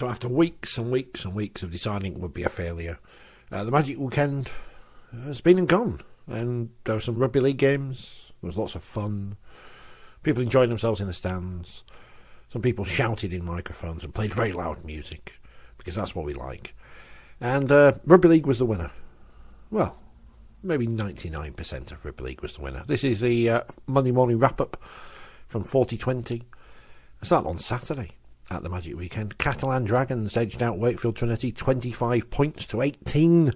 So after weeks and weeks and weeks of deciding it would be a failure, the Magic weekend has been and gone. And there were some Rugby League games. There was lots of fun. People enjoyed themselves in the stands. Some people shouted in microphones and played very loud music, because that's what we like. And Rugby League was the winner. Well, maybe 99% of Rugby League was the winner. This is the Monday morning wrap-up from Forty20. It started on Saturday at the Magic Weekend. Catalan Dragons edged out Wakefield Trinity 25 points to 18.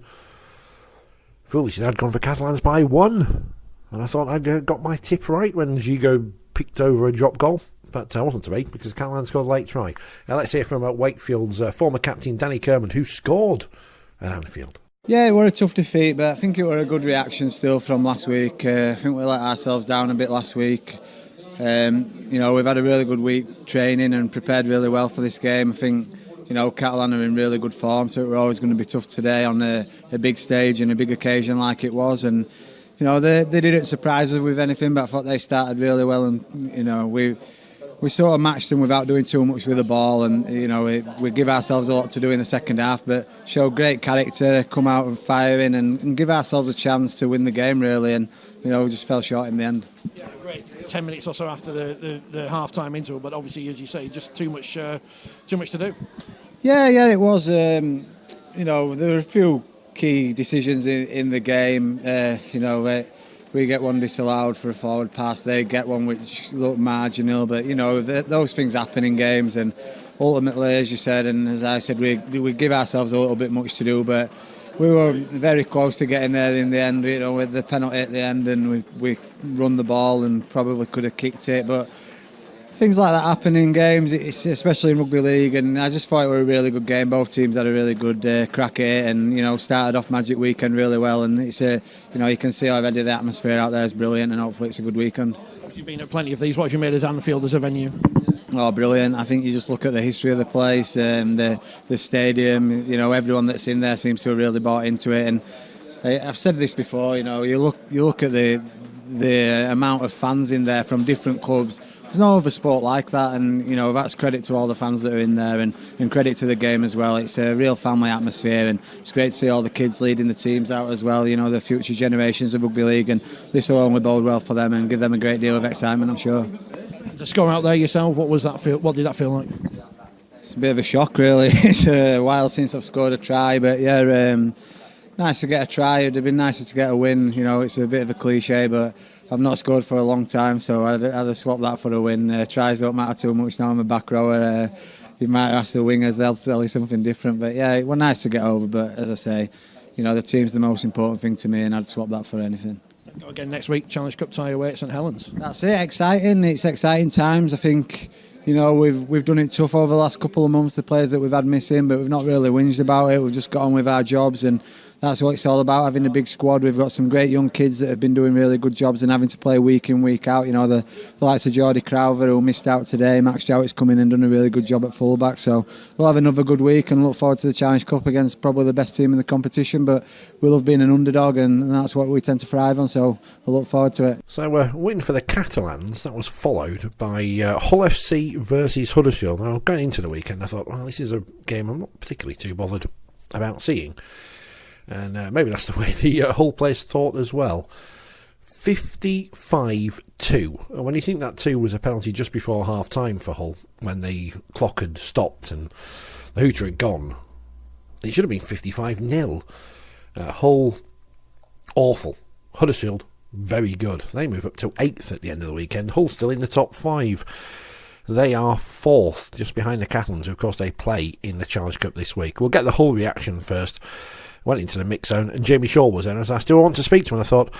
Foolishly, I'd gone for Catalans by 1. And I thought I'd got my tip right when Gigo picked over a drop goal. But I wasn't to be, because Catalan scored a late try. Now let's hear from Wakefield's former captain, Danny Kerman, who scored at Anfield. Yeah, it was a tough defeat, but I think it was a good reaction still from last week. I think we let ourselves down a bit last week. We've had a really good week training and prepared really well for this game. I think, Catalan are in really good form, so it was always going to be tough today on a big stage and a big occasion like it was. And, they didn't surprise us with anything, but I thought they started really well, and, we sort of matched them without doing too much with the ball, and we give ourselves a lot to do in the second half, but show great character, come out and firing, and give ourselves a chance to win the game really, and we just fell short in the end. Yeah, great. 10 minutes or so after the half-time interval, but obviously, as you say, just too much to do. Yeah, it was. There were a few key decisions in the game. We get one disallowed for a forward pass. They get one which looked marginal, but those things happen in games. And ultimately, as you said, and as I said, we give ourselves a little bit much to do, but we were very close to getting there in the end. With the penalty at the end, and we run the ball and probably could have kicked it, but things like that happen in games, especially in Rugby League, and I just thought it was a really good game. Both teams had a really good crack at it, and started off Magic Weekend really well, and it's you can see already the atmosphere out there is brilliant, and hopefully it's a good weekend. You've been at plenty of these. What have you made as Anfield as a venue? Oh, brilliant. I think you just look at the history of the place, the stadium, everyone that's in there seems to have really bought into it, and I've said this before, you look at the amount of fans in there from different clubs. There's no other sport like that, and that's credit to all the fans that are in there, and credit to the game as well. It's a real family atmosphere, and it's great to see all the kids leading the teams out as well, the future generations of Rugby League, and this will only bode well for them and give them a great deal of excitement, I'm sure. To score out there yourself, what did that feel like? It's a bit of a shock really. It's a while since I've scored a try, but yeah, nice to get a try. It'd have been nicer to get a win. It's a bit of a cliche, but I've not scored for a long time, so I'd have swapped that for a win. Tries don't matter too much now. I'm a back rower. You might ask the wingers; they'll tell you something different. But yeah, it was nice to get over. But as I say, the team's the most important thing to me, and I'd swap that for anything. Go again next week. Challenge Cup tie away at St Helens. That's it. Exciting. It's exciting times. I think. We've done it tough over the last couple of months, the players that we've had missing, but we've not really whinged about it. We've just got on with our jobs, and that's what it's all about, having a big squad. We've got some great young kids that have been doing really good jobs and having to play week in, week out. The likes of Jordy Crowther, who missed out today. Max Jowett's come in and done a really good job at fullback. So we'll have another good week and look forward to the Challenge Cup against probably the best team in the competition, but we love being an underdog, and that's what we tend to thrive on, so we'll look forward to it. So win for the Catalans. That was followed by Hull FC versus Huddersfield. Now, going into the weekend, I thought, well, this is a game I'm not particularly too bothered about seeing. And maybe that's the way the Hull players thought as well. 55-2. And when you think that 2 was a penalty just before half-time for Hull, when the clock had stopped and the hooter had gone, it should have been 55-0. Hull, awful. Huddersfield, very good. They move up to 8th at the end of the weekend. Hull still in the top 5. They are 4th, just behind the Catalans, who of course they play in the Challenge Cup this week. We'll get the Hull reaction first. Went into the mix zone, and Jamie Shaw was there, and I still want to speak to him, and I thought,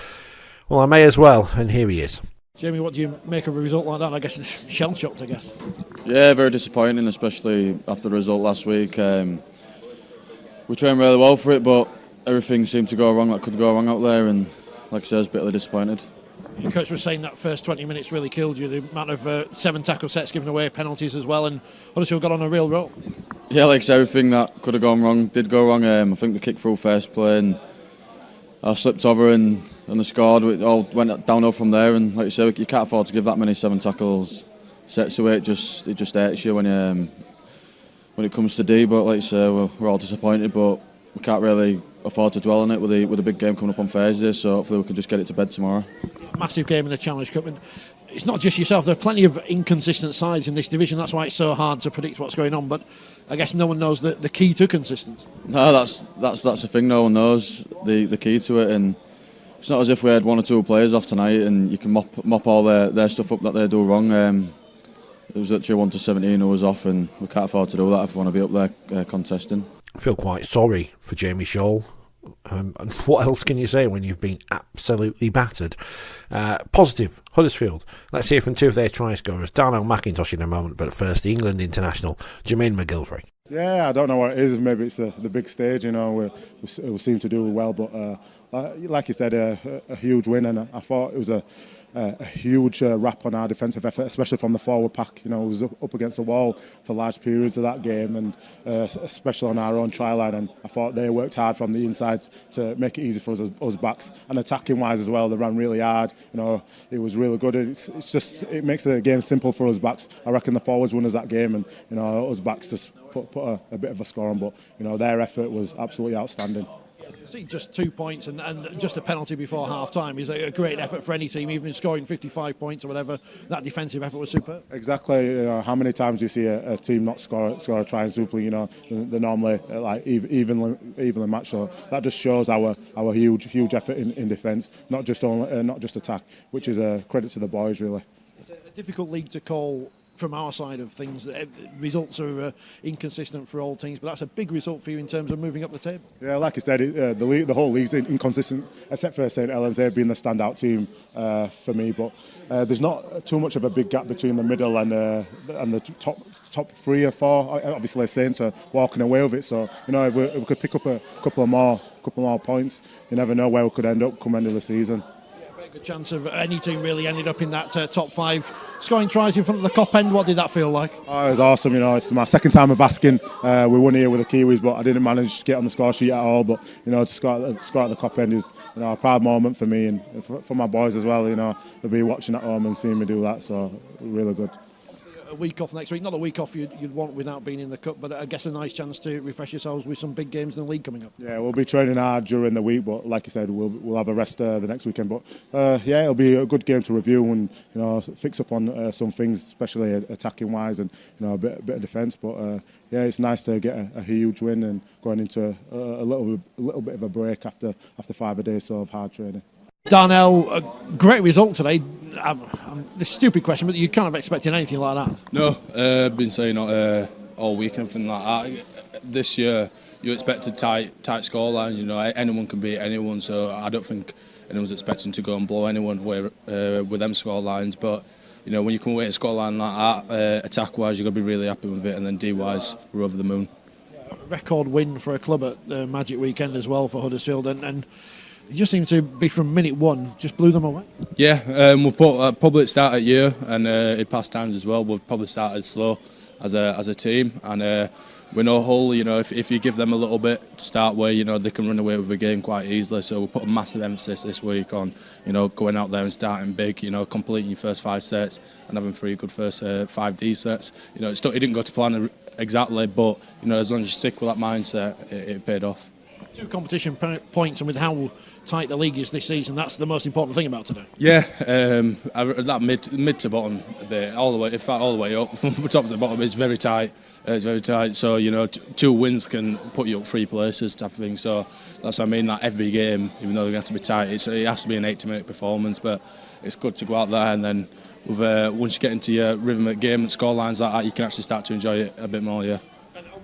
well, I may as well, and here he is. Jamie, what do you make of a result like that? I guess it's shell-shocked, I guess. Yeah, very disappointing, especially after the result last week. We trained really well for it, but everything seemed to go wrong that could go wrong out there, and like I said, I was bitterly disappointed. Your coach was saying that first 20 minutes really killed you, the amount of 7 tackle sets given away, penalties as well, and Huddersfield got on a real roll. Yeah, like I said, everything that could have gone wrong did go wrong. I think the kick through first play, and I slipped over and they scored. It all went downhill from there, and like you said, you can't afford to give that many 7 tackles sets away. It just hurts you when when it comes to D, but like you say, we're all disappointed, but we can't really afford to dwell on it with a big game coming up on Thursday, so hopefully we can just get it to bed tomorrow. Massive game in the Challenge Cup, and it's not just yourself. There are plenty of inconsistent sides in this division. That's why it's so hard to predict what's going on. But I guess no one knows the key to consistency. No, that's the thing. No one knows the key to it, and it's not as if we had 1 or 2 players off tonight and you can mop all their stuff up that they do wrong. It was literally 1 to 17 who was off, and we can't afford to do that if we want to be up there contesting. I feel quite sorry for Jamie Scholl. And what else can you say when you've been absolutely battered? Positive, Huddersfield. Let's hear from 2 of their try scorers. Darnell McIntosh in a moment, but first the England international, Jermaine McGilvery. Yeah, I don't know what it is. Maybe it's the big stage, we seem to do well. But like you said, a huge win, and I thought it was a huge rap on our defensive effort, especially from the forward pack. It was up against the wall for large periods of that game, and especially on our own try line. And I thought they worked hard from the inside to make it easy for us backs. And attacking wise as well, they ran really hard. It was really good. It makes the game simple for us backs. I reckon the forwards won us that game, and us backs just put a bit of a score on. But their effort was absolutely outstanding. See, just 2 points and just a penalty before half-time is a great effort for any team, even scoring 55 points or whatever. That defensive effort was superb. Exactly. How many times do you see a team not score a try and simply, they're normally evenly matched. So that just shows our huge effort in defence, not just attack, which is a credit to the boys, really. It's a difficult league to call from our side of things. Results are inconsistent for all teams, but that's a big result for you in terms of moving up the table. Yeah, like I said, the whole league's inconsistent, except for St Helens. They've been the standout team for me, but there's not too much of a big gap between the middle and the top 3 or 4. Obviously, Saints are walking away with it, so if we could pick up a couple more points, you never know where we could end up come end of the season. Good chance of any team really ended up in that top 5. Scoring tries in front of the Cop End, what did that feel like? Oh, it was awesome. It's my second time of basking. We won here with the Kiwis, but I didn't manage to get on the score sheet at all. But to score at the Cop End is a proud moment for me and for my boys as well. They'll be watching at home and seeing me do that, so really good. A week off next week, not a week off you'd want without being in the Cup, but I guess a nice chance to refresh yourselves with some big games in the league coming up. Yeah, we'll be training hard during the week, but like I said, we'll have a rest the next weekend. But it'll be a good game to review and fix up on some things, especially attacking wise and a bit of defence. But it's nice to get a huge win and going into a little bit of a break after 5 days of hard training. Darnell, a great result today. This stupid question, but you kind of expecting anything like that? No, I've been saying all week, anything like that. This year, you expected tight score lines. Anyone can beat anyone, so I don't think anyone's expecting to go and blow anyone away with them score lines. But when you come away at a score line like that, attack-wise, you've got to be really happy with it, and then D-wise, we're over the moon. Record win for a club at the Magic Weekend as well for Huddersfield, and it just seemed to be from minute 1, just blew them away. Yeah, we've probably started year and in past times as well. We've probably started slow as a team, and we know Hull. If you give them a little bit to start with, they can run away with the game quite easily. So we put a massive emphasis this week on going out there and starting big. Completing your first 5 sets and having 3 good first 5 D sets. It didn't go to plan exactly, but as long as you stick with that mindset, it paid off. 2 competition points, and with how tight the league is this season, that's the most important thing about today. Yeah, that mid to bottom bit, all the way up from the top to the bottom, is very tight. It's very tight. So 2 wins can put you up 3 places, type of thing. So that's what I mean. That every game, even though they're going to have to be tight, it has to be an 80-minute performance. But it's good to go out there, and then once you get into your rhythm at game and score lines like that, you can actually start to enjoy it a bit more. Yeah.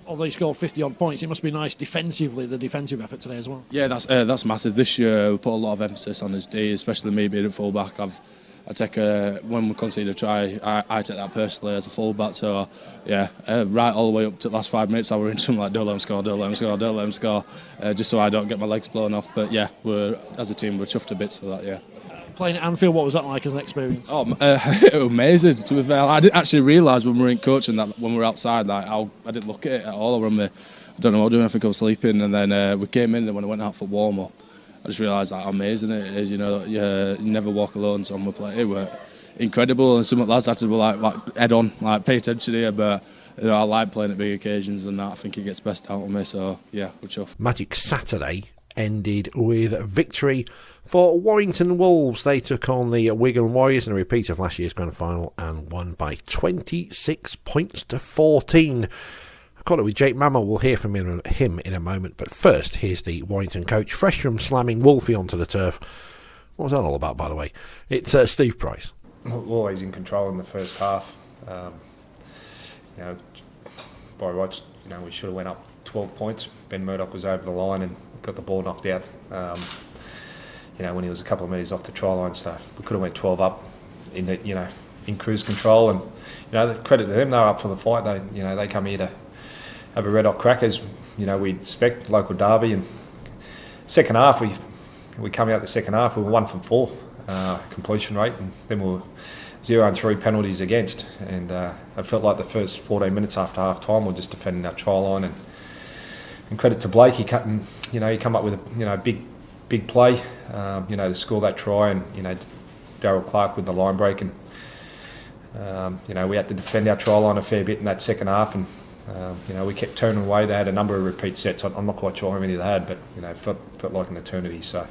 Although he scored 50-odd points, it must be nice defensively, the defensive effort today as well. Yeah, that's massive. This year we put a lot of emphasis on his D, especially me being a full-back. I take when we concede a try, I take that personally as a full-back. So yeah, right all the way up to the last 5 minutes, I were into like don't let him score, just so I don't get my legs blown off. But yeah, as a team we're chuffed to bits for that. Yeah. Playing at Anfield, what was that like as an experience? Oh, it was amazing. To be fair, I didn't actually realise when we were in coaching that when we were outside, I didn't look at it at all. I don't know what I was doing. I think I was sleeping, and then we came in. And when I went out for warm up, I just realised how amazing it is. You never walk alone. So we play. It were incredible, and some of the lads had to be like head on, like pay attention here. But I like playing at big occasions and that. I think it gets best out of me. So yeah, good chuff. Magic Saturday ended with a victory for Warrington Wolves. They took on the Wigan Warriors in a repeat of last year's grand final and won by 26 points to 14. I caught it with Jake Mammo. We'll hear from him in a moment, but first here's the Warrington coach, fresh from slamming Wolfie onto the turf. What was that all about, by the way? It's Steve Price. Always in control in the first half. By rights, we should have went up 12 points. Ben Murdoch was over the line and got the ball knocked out. When he was a couple of metres off the try line, so we could have went 12 up in cruise control. And the credit to them, they were up for the fight. They come here to have a red hot crack as we expect, local derby. And second half, we come out the second half, we were 1 from 4 completion rate, and then we were 0 and 3 penalties against. And I felt like the first 14 minutes after half time, we were just defending our try line. And credit to Blake, he come up with a big play, to score that try, and Darryl Clark with the line break, and we had to defend our try line a fair bit in that second half, and we kept turning away. They had a number of repeat sets. I'm not quite sure how many they had, but it felt like an eternity. So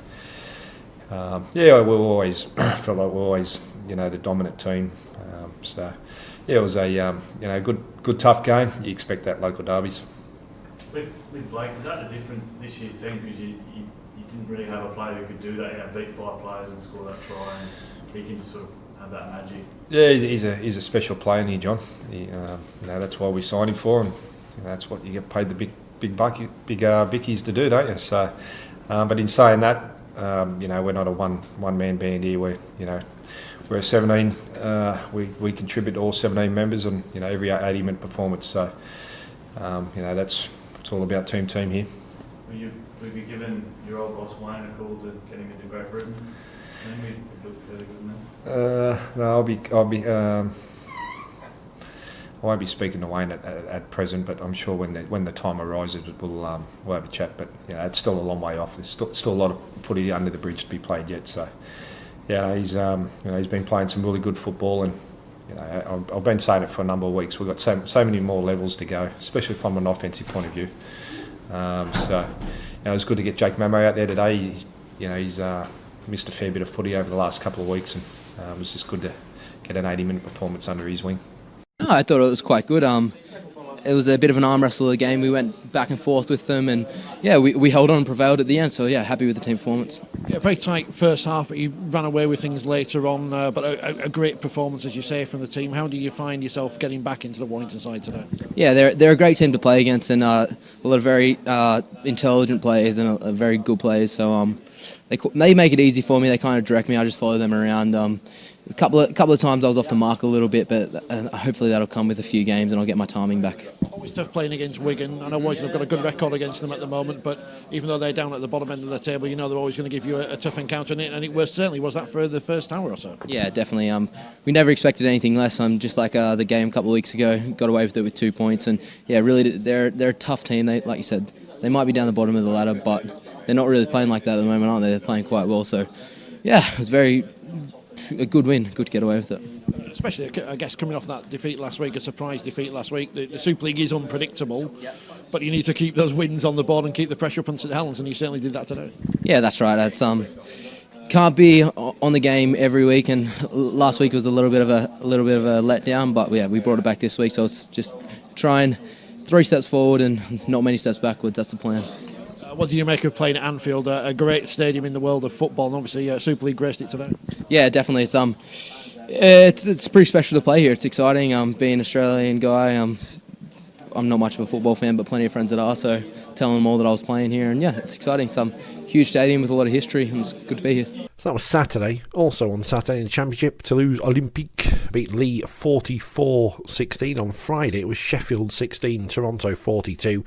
we always felt like we're always the dominant team. It was a good tough game. You expect that local derbies. With Blake, is that the difference this year's team? Because you didn't really have a player who could do that, beat 5 players and score that try, and he can just sort of have that magic. Yeah, he's a special player, here, John. That's why we signed him for, and that's what you get paid the big bickies to do, don't you? So, but in saying that, we're not a one man band here. We're 17. We contribute to all 17 members on every 80-minute performance. So, that's it's all about team here. Will you be giving your old boss Wayne a call to get him into Great Britain? Maybe look fairly good now. No, I won't be speaking to Wayne at present, but I'm sure when the time arises, we'll have a chat. But it's still a long way off. There's still a lot of footy under the bridge to be played yet. So he's been playing some really good football, and I've been saying it for a number of weeks. We've got so many more levels to go, especially from an offensive point of view. It was good to get Jake Mammo out there today. He's missed a fair bit of footy over the last couple of weeks, and it was just good to get an 80-minute performance under his wing. No, I thought it was quite good. It was a bit of an arm wrestle of the game. We went back and forth with them, and we held on and prevailed at the end. So happy with the team performance. Yeah, very tight first half, but you ran away with things later on. But a great performance, as you say, from the team. How do you find yourself getting back into the Warrington side today? Yeah, they're a great team to play against, and a lot of very intelligent players and a very good players. So they make it easy for me. They kind of direct me. I just follow them around. A couple of times I was off the mark a little bit, but hopefully that'll come with a few games and I'll get my timing back. Always tough playing against Wigan. I know Wigan have got a good record against them at the moment, but even though they're down at the bottom end of the table, they're always going to give you a tough encounter, and it certainly was that for the first hour or so. Yeah, definitely. We never expected anything less. Just like the game a couple of weeks ago, got away with it with 2 points, and really they're a tough team. They, like you said, they might be down the bottom of the ladder, but they're not really playing like that at the moment, aren't they? They're playing quite well. So it was a good win, good to get away with it. Especially, I guess, coming off that defeat last week, a surprise defeat last week. The Super League is unpredictable, but you need to keep those wins on the board and keep the pressure up on St Helens, and you certainly did that today. Yeah, that's right. It's can't be on the game every week, and last week was a little bit of a letdown, but we brought it back this week, so it's just trying 3 steps forward and not many steps backwards. That's the plan. What do you make of playing at Anfield, a great stadium in the world of football, and obviously Super League graced it today? Yeah, definitely. It's pretty special to play here. It's exciting. Being an Australian guy, I'm not much of a football fan, but plenty of friends that are, so telling them all that I was playing here, and it's exciting. It's a huge stadium with a lot of history, and it's good to be here. So that was Saturday. Also on Saturday in the Championship, Toulouse Olympique beat Lee 44-16. On Friday it was Sheffield 16, Toronto 42.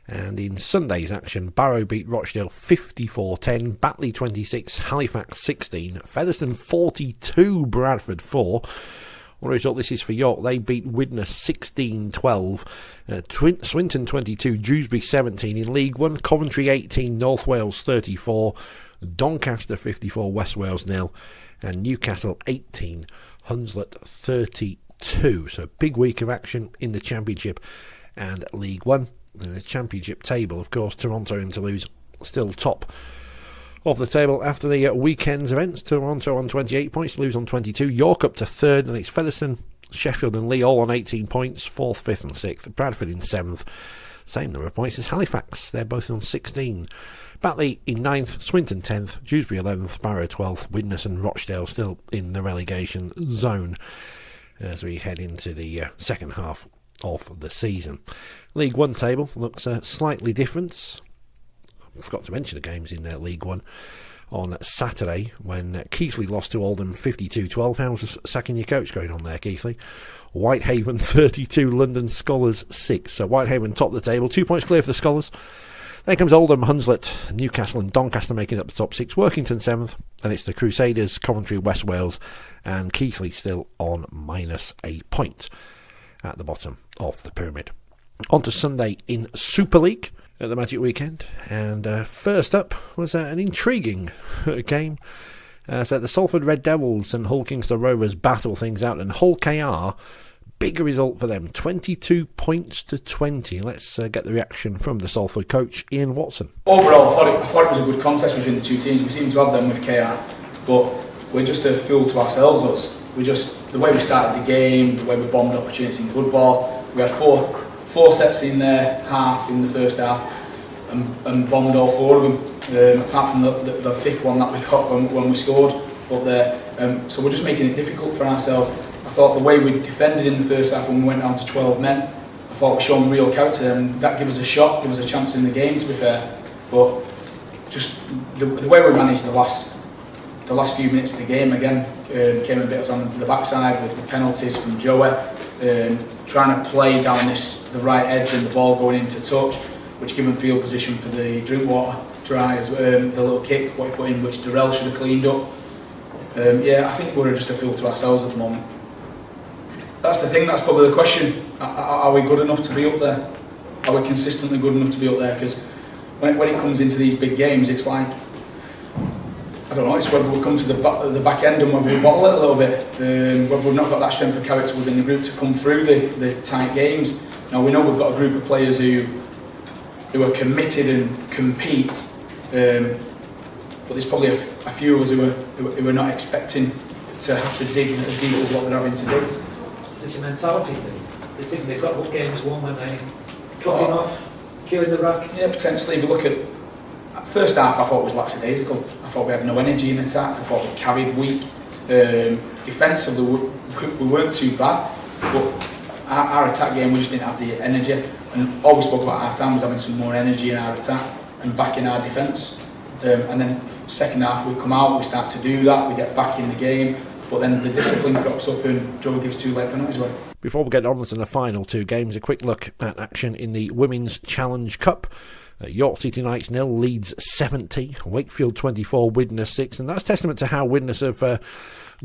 And in Sunday's action, Barrow beat Rochdale 54-10, Batley 26, Halifax 16, Featherstone 42, Bradford 4. What a result this is for York. They beat Widnes 16-12, Swinton 22, Dewsbury 17 in League 1, Coventry 18, North Wales 34, Doncaster 54, West Wales 0, and Newcastle 18, Hunslet 32. 2. So big week of action in the Championship and League One. In the Championship table, of course, Toronto and Toulouse still top of the table after the weekend's events. Toronto on 28 points, Toulouse on 22. York up to 3rd, and it's Featherstone, Sheffield and Lee all on 18 points, 4th, 5th and 6th. Bradford in 7th, same number of points as Halifax, they're both on 16. Batley in 9th, Swinton 10th, Dewsbury 11th, Barrow 12th, Widnes and Rochdale still in the relegation zone as we head into the second half of the season. League One table looks slightly different. I forgot to mention the games in League One on Saturday when Keighley lost to Oldham 52-12. How's sacking your coach going on there, Keighley? Whitehaven 32, London Scholars 6. So Whitehaven top the table, 2 points clear for the Scholars. Then comes Oldham, Hunslet, Newcastle and Doncaster making up the top 6. Workington 7th, and it's the Crusaders, Coventry, West Wales and Keighley still on -8 point at the bottom of the pyramid. On to Sunday in Super League at the Magic Weekend, and first up was an intriguing game. So the Salford Red Devils and Hull Kingston Rovers battle things out, and Hull KR, big result for them, 22 points to 20. Let's get the reaction from the Salford coach, Ian Watson. Overall, I thought it was a good contest between the two teams. We seem to have them with KR, but we're just a fool to ourselves, us. The way we started the game, the way we bombed opportunities in football, we had four sets in there, half in the first half, and bombed all 4 of them, apart from the 5th one that we got when we scored up there. So we're just making it difficult for ourselves. I thought the way we defended in the first half when we went down to 12 men, I thought we showed real character, and that gave us a shot, gave us a chance in the game, to be fair. But just the way we managed the last few minutes of the game again came a bit on the backside with the penalties from Joey, trying to play down the right edge and the ball going into touch, which gave him field position for the Drinkwater try, the little kick what he put in, which Durrell should have cleaned up. I think we're just a fool to ourselves at the moment. That's the thing, that's probably the question. Are we good enough to be up there? Are we consistently good enough to be up there? Because when it comes into these big games, it's like, I don't know, it's whether we'll come to the back end and whether we bottle it a little bit, whether we've not got that strength of character within the group to come through the tight games. Now we know we've got a group of players who are committed and compete, but there's probably a few of us who are not expecting to have to dig as deep as what they're having to do. It's a mentality thing. They think they've got what games won when they cutting off, killing the rack. Yeah, potentially. If you look at first half, I thought it was lackadaisical. I thought we had no energy in attack. I thought we carried weak. Defensively, we weren't too bad, but our attack game, we just didn't have the energy. And all we spoke about at half time was having some more energy in our attack and back in our defence. And then second half, we come out, we start to do that, we get back in the game. But then the discipline crops up and Joe gives 2 late penalties away. Before we get on to the final 2 games, a quick look at action in the Women's Challenge Cup. York City Knights 0, Leeds 70, Wakefield 24, Widnes 6, and that's testament to how Widnes have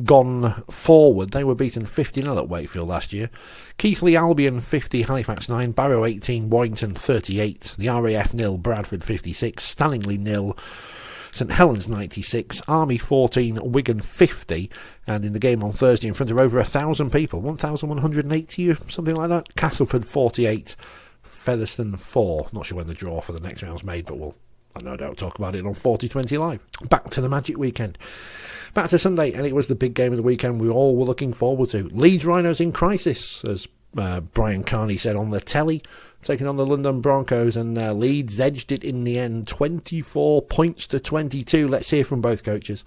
gone forward. They were beaten 50-0 at Wakefield last year. Keighley Albion 50, Halifax 9, Barrow 18, Warrington 38, the RAF 0, Bradford 56, Stanley 0, St Helens 96, Army 14, Wigan 50, and in the game on Thursday in front of over 1,000 people, 1,180 or something like that, Castleford 48, Featherstone 4. Not sure when the draw for the next round's made, but we'll no doubt talk about it on 4020 Live. Back to the Magic Weekend. Back to Sunday, and it was the big game of the weekend we all were looking forward to. Leeds Rhinos in crisis, as Brian Carney said on the telly, taking on the London Broncos, and Leeds edged it in the end, 24 points to 22. Let's hear from both coaches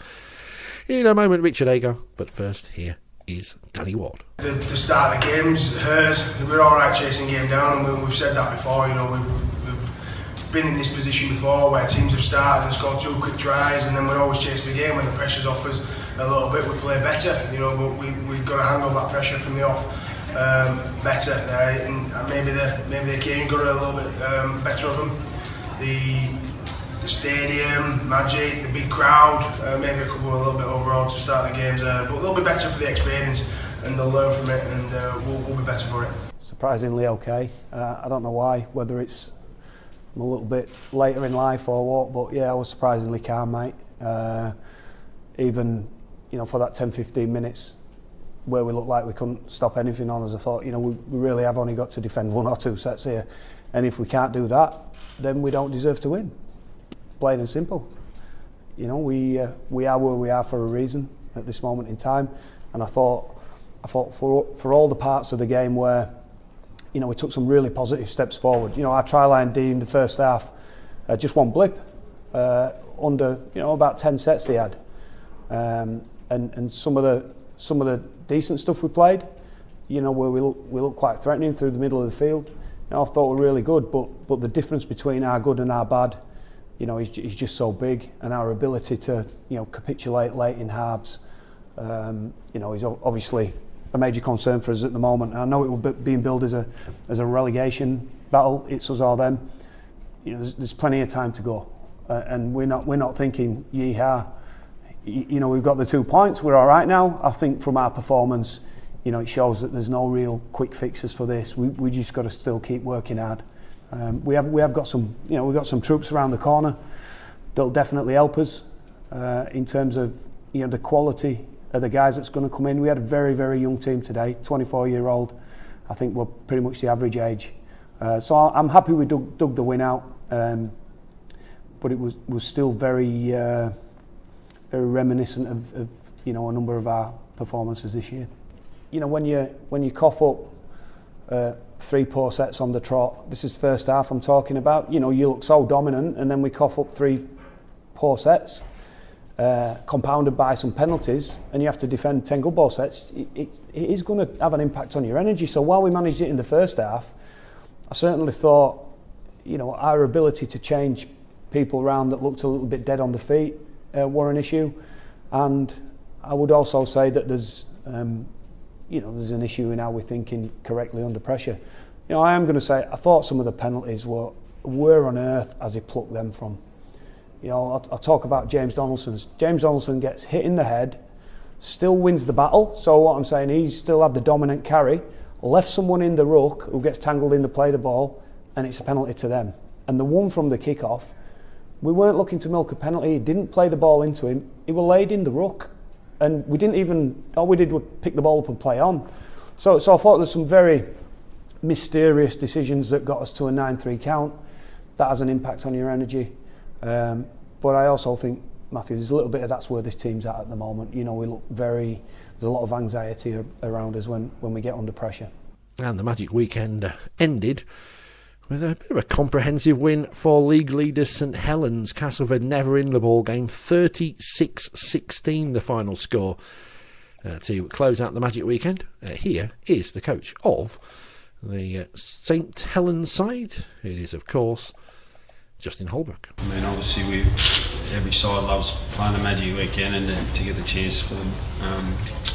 in a moment. Richard Agar, but first here is Danny Ward. The start of the game's hers. We're all right chasing game down, and we've said that before. We've been in this position before where teams have started and scored 2 quick tries, and then we're always chasing the game when the pressure's off us a little bit. We play better, but we've got to handle that pressure from the off better, and maybe the game got a little bit better of them. The stadium, magic, the big crowd, maybe a couple a little bit overall to start the games, but they'll be better for the experience and they'll learn from it, and we'll be better for it. Surprisingly okay. I don't know why, whether it's I'm a little bit later in life or what, but yeah, I was surprisingly calm, mate. Even for that 10-15 minutes where we looked like we couldn't stop anything on us, I thought, we really have only got to defend 1 or 2 sets here, and if we can't do that, then we don't deserve to win. Plain and simple. We are where we are for a reason at this moment in time, and I thought for all the parts of the game where we took some really positive steps forward. Our try line D in the first half, just one blip under about 10 sets they had, and some of the decent stuff we played, where we look quite threatening through the middle of the field. I thought were really good, but the difference between our good and our bad, is just so big, and our ability to capitulate late in halves, is obviously a major concern for us at the moment. I know it will be being billed as a relegation battle. It's us or them. There's plenty of time to go, and we're not thinking yeehaw. We've got the 2 points. We're all right now. I think from our performance, it shows that there's no real quick fixes for this. We just got to still keep working hard. We have got some we've got some troops around the corner that'll definitely help us in terms of the quality of the guys that's going to come in. We had a very, very young team today, 24-year-old. I think we're pretty much the average age. So I'm happy we dug the win out, but it was still very very reminiscent of a number of our performances this year. When you cough up 3 poor sets on the trot, this is first half I'm talking about, you look so dominant, and then we cough up 3 poor sets, compounded by some penalties, and you have to defend 10 good ball sets. It is going to have an impact on your energy. So while we managed it in the first half, I certainly thought our ability to change people around that looked a little bit dead on the feet were an issue, and I would also say that there's there's an issue in how we're thinking correctly under pressure. I am going to say I thought some of the penalties were where on earth has he plucked them from? I'll talk about James Donaldson's. James Donaldson gets hit in the head, still wins the battle. So what I'm saying, he's still had the dominant carry, left someone in the ruck who gets tangled in to play the ball, and it's a penalty to them. And the one from the kick-off, we weren't looking to milk a penalty. He didn't play the ball into him. He was laid in the ruck, and we didn't even. All we did was pick the ball up and play on. So I thought there's some very mysterious decisions that got us to a 9-3 count. That has an impact on your energy. But I also think, Matthew, there's a little bit of that's where this team's at the moment. We look there's a lot of anxiety around us when we get under pressure. And the Magic weekend ended with a bit of a comprehensive win for league leaders St Helens. Castleford never in the ball game, 36-16 the final score. To close out the Magic weekend, here is the coach of the St Helens side. It is, of course, Justin Holbrook. I mean, obviously, every side loves playing the Magic weekend, and to get the chance for the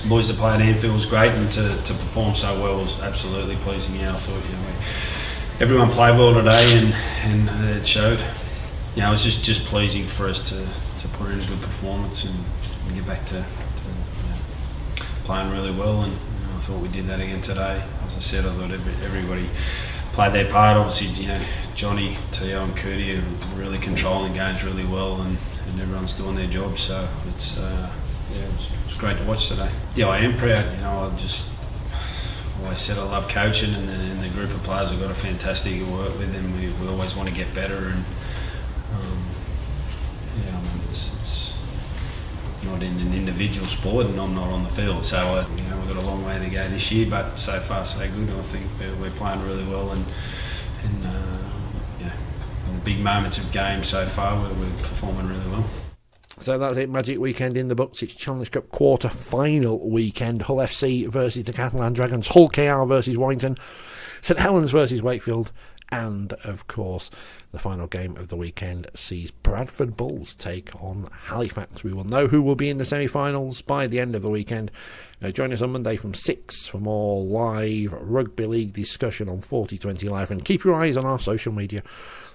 boys to play at Anfield was great, and to perform so well was absolutely pleasing. I thought everyone played well today, and it showed. It was just pleasing for us to put in a good performance and get back to playing really well, and I thought we did that again today. As I said, I thought everybody played their part. Obviously, Johnny, Tio and Curdy are really controlling games really well, and everyone's doing their job, so it's it was great to watch today. I am proud. I said I love coaching, and the group of players I've got a fantastic to work with, and we always want to get better, and it's not in an individual sport, and I'm not on the field, so we've got a long way to go this year, but so far so good. I think we're playing really well, and in the big moments of games so far we're performing really well. So that's it, Magic weekend in the books. It's Challenge Cup quarter-final weekend. Hull FC versus the Catalan Dragons, Hull KR versus Warrington, St Helens versus Wakefield, and, of course, the final game of the weekend sees Bradford Bulls take on Halifax. We will know who will be in the semi-finals by the end of the weekend. Join us on Monday from 6 for more live Rugby League discussion on 4020 Live, and keep your eyes on our social media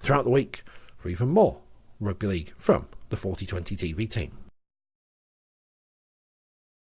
throughout the week for even more Rugby League from the 4020 TV team.